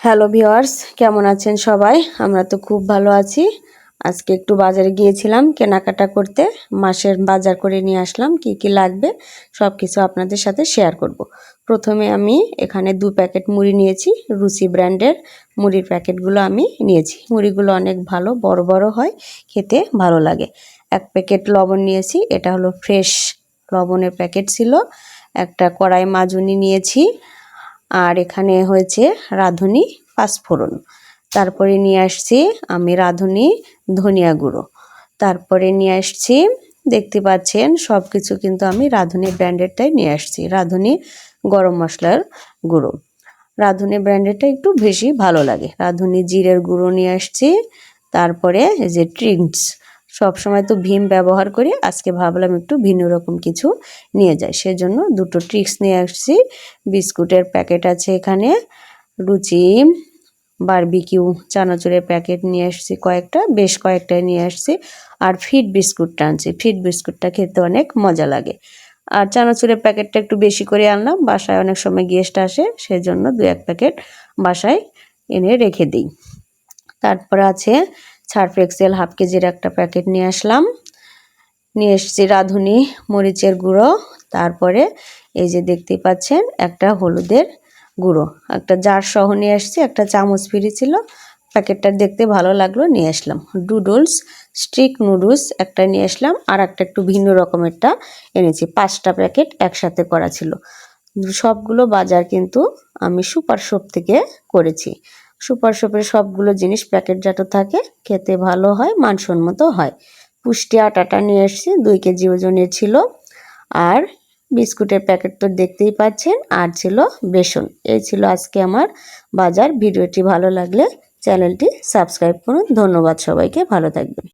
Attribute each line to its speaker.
Speaker 1: Hello viewers, কেমন আছেন সবাই? আমরা তো খুব ভালো আছি। আজকে একটু বাজারে গিয়েছিলাম কেনাকাটা করতে। মাসের বাজার করে নিয়ে আসলাম, কি কি লাগবে সব কিছু আপনাদের সাথে শেয়ার করব। প্রথমে আমি এখানে 2 প্যাকেট মুড়ি নিয়েছি। রুচি ব্র্যান্ডের মুড়ির প্যাকেটগুলো আমি নিয়েছি। মুড়িগুলো অনেক ভালো, বড় বড় হয়, খেতে ভালো লাগে। 1 প্যাকেট লবণ নিয়েছি, এটা হলো ফ্রেশ লবণের প্যাকেট ছিল। একটা কড়াই মাজুনি নিয়েছি। আর এখানে হয়েছে রাঁধুনি পাঁচফোড়ন। তারপরে নিয়ে আসছি আমি রাঁধুনি ধনিয়া গুঁড়ো। তারপরে নিয়ে আসছি, দেখতে পাচ্ছেন সব কিছু কিন্তু আমি রাঁধুনি ব্র্যান্ডেরটাই নিয়ে আসছি। রাঁধুনি গরম মশলার গুঁড়ো, রাঁধুনি ব্র্যান্ডেরটা একটু বেশি ভালো লাগে। রাঁধুনি জিরের গুঁড়ো নিয়ে আসছি। তারপরে এই যে ট্রিক্স, সবসময় তো ভীম ব্যবহার করি, আজকে ভাবলাম একটু ভিন্ন রকম কিছু নিয়ে যাই, সেজন্য 2টো ট্রিক্স নিয়ে আসছি। বিস্কুটের প্যাকেট আছে এখানে, রুচি বারবিকিউ চানাচুরের প্যাকেট নিয়ে আসছি কয়েকটা, বেশ কয়েকটাই নিয়ে আসছি। আর ফিট বিস্কুটটা আনছি, ফিট বিস্কুটটা খেতে অনেক মজা লাগে। আর চানাচুরের প্যাকেটটা একটু বেশি করে আনলাম, বাসায় অনেক সময় গেস্ট আসে, সেজন্য 2-1 প্যাকেট বাসায় এনে রেখে দিই। তারপর আছে সার্ফ এক্সেল 1/2 কেজির একটা প্যাকেট নিয়ে আসলাম। নিয়ে এসেছি রাঁধুনি মরিচের গুঁড়ো। তারপরে এই যে দেখতেই পাচ্ছেন একটা হলুদের গুঁড়ো, একটা জার সহ নিয়ে আসছি। একটা চামচ ফ্রি ছিল, প্যাকেটটা দেখতে ভালো লাগলো, নিয়ে আসলাম। ডুডলস স্টিক নুডলস একটা নিয়ে আসলাম, আর একটা একটু ভিন্ন রকমেরটা এনেছি। 5টা প্যাকেট একসাথে করা ছিল। সবগুলো বাজার কিন্তু আমি সুপার শপ থেকে করেছি। সুপার শপের সবগুলো জিনিস প্যাকেটজাত থাকে, খেতে ভালো হয়, মানসম্মত হয়। পুষ্টি আটাটা নিয়ে এসেছি, 2 কেজি ওজনের ছিল। আর বিস্কুটের প্যাকেট তো দেখতেই পাচ্ছেন, আর ছিল বেসন। এই ছিল আজকে আমার বাজার। ভিডিওটি ভালো লাগলে চ্যানেলটি সাবস্ক্রাইব করুন। ধন্যবাদ সবাইকে, ভালো থাকবেন।